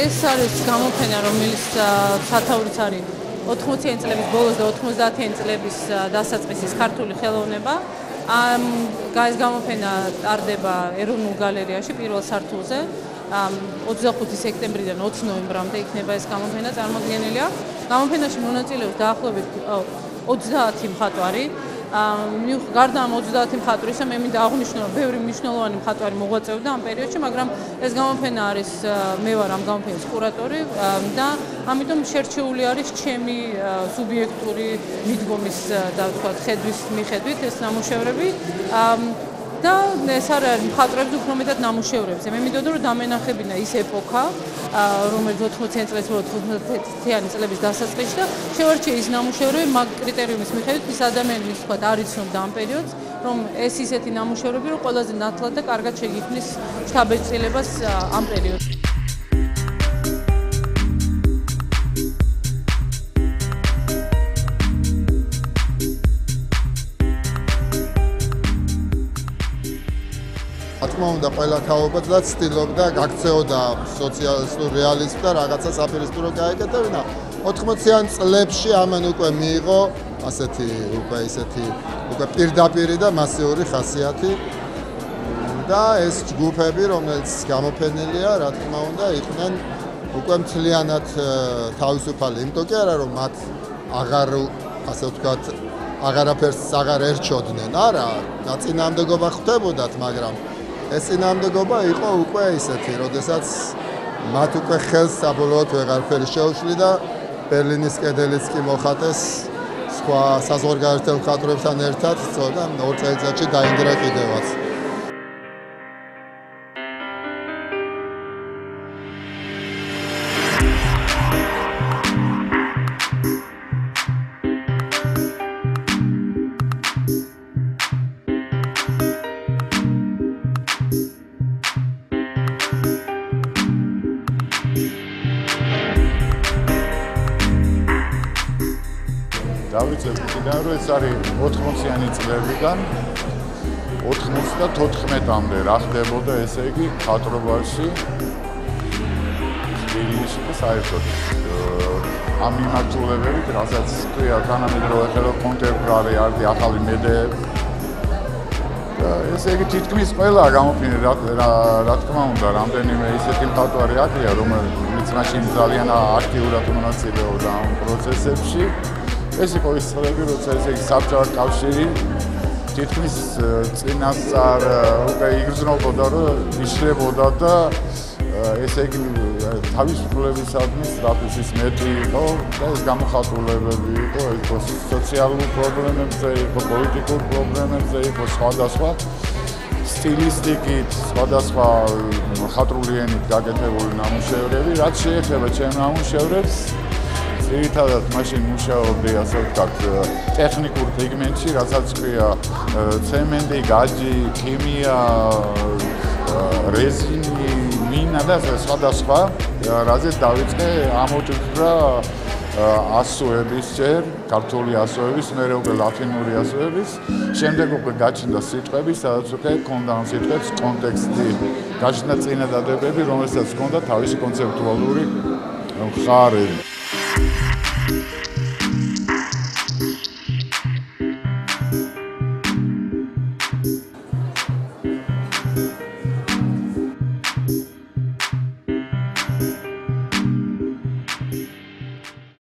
ეს არის გამოფენა, რომელიც სათაურიც არის 80-იანი წლების ბოლოს და 90-იანი წლების დასაწყისის ქართული ხელოვნება. ეს გამოფენა ტარდება ეროვნულ გალერეაში პირველ სართულზე. 25 სექტემბრიდან 20 ნოემბრამდე იქნება ეს გამოფენა წარმოდგენილი. გამოფენაში მონაწილეობს დაახლოებით 30 მხატვარი. გარდა ამ 30 მხატვრისა მე მინდა აღვნიშნო, რომ ბევრი მნიშვნელოვანი მხატვარი მოღვაწეობდა ამ პერიოდში, მაგრამ ეს გამოფენა არის მე ვარ ამ გამოფენის კურატორი და ამიტომ შერჩეული არის ჩემი სუბიექტური მიდგომის და ვთქვათ ხედვის მიხედვით ეს ნამუშევრები და ეს არის მხატვრებს უფრო მეტად ნამუშევრებზე. მე მინდოდა რომ დამენახებინა ის ეპოქა, რომელიც 80-იანი წლების ბოლოს 90-იანი წლების დასაწყისში და შევარჩიე ის ნამუშევრები მაგ კრიტერიუმის მიხედვით ის ადამიანის ვთქვათ არ იცნობდა ამ პერიოდს, რომ ეს ისეთი ნამუშევრები რომ ყველაზე ნათლად და კარგად შეგიქმნის შთაბეჭდილებას ამ პერიოდში. თქმა უნდა, ყველა თაობა და ცდილობდა გაქცეოდა სოციალისტურ რეალიზმს და რაღაცა საპირისპირო გაეკეთებინა. 80-იან წლებში ამან უკვე მიიღო ასეთი უკვე პირდაპირი და მასიური ხასიათი და ეს ჯგუფები, რომელიც გამოფენილია, რა თქმა უნდა, იყვნენ უკვე მთლიანად თავისუფალი, იმიტომ კი არა, რომ მათ აღარ ასე ვთქვათ, აღარაფერს აღარ ერჩოდნენ, არა, დაწინააღმდეგობა ხდებოდათ, მაგრამ ეს წინააღმდეგობა იყო უკვე ისეთი, როდესაც მათ უკვე ხელს საბოლოოდ ვეღარაფერი შეუშლი და ბერლინის კედელიც კი მოხატეს სხვა საზღვარგარეთელ მხატვრებთან ერთად, და 2 წელიწადში დაინგრა კიდევაც. დავიწყებ იქიდან, რომ ეს არის 80-იანი წლებიდან 94-მდე რა ხდებოდა, ესე იგი, მხატვრობაში, თბილისში და საერთოდ ამ მიმართულებებით, რასაც ქვია თანამედროვე კონტემპორარი არის ახალი მედეები. ესე იგი, თითქმის ყველა გამოფენა, რა თქმა უნდა, რამდენიმე ისეთი მხატვარი აქვია, რომელიც მაშინ ძალიან აქტიურად მონაწილეობდა ამ პროცესებში. ეს იყო ის წლები, როცა ესე იგი საბჭოთა კავშირი თითქმის წინასწარ უკვე იგრძნობოდა, რომ იშლებოდა და ესე იგი თავისუფლებისადმი სწრაფის მეტი იყო და ეს გამოხატულებები იყო, იყო სოციალურ პრობლემებზე, იყო პოლიტიკურ პრობლემებზე, იყო სხვადასხვა სტილისტიკით, სხვადასხვა მხატვრული ენით გაკეთებული ნამუშევრები, რაც შეეხება ჩემ ნამუშევრებს. ძირითადად მაშინ მუშაობდი, ასე ვთქვათ, ტექნიკურ პიგმენტში, რასაც ქვია ცემენტი, გაჯი, ქიმია, რეზინი, მინა და სხვადასხვა, რაზეც დავიწყე ამოტვირთვა ასოების ჯერ, ქართული ასოების, მერე უკვე ლათინური ასოების, შემდეგ უკვე გაჩნდა სიტყვები, სადაც უკვე ჰქონდა ამ სიტყვებს კონტექსტი, გაჩნდა წინადადებები, რომელსაც ჰქონდა თავისი კონცეპტუალური მხარე.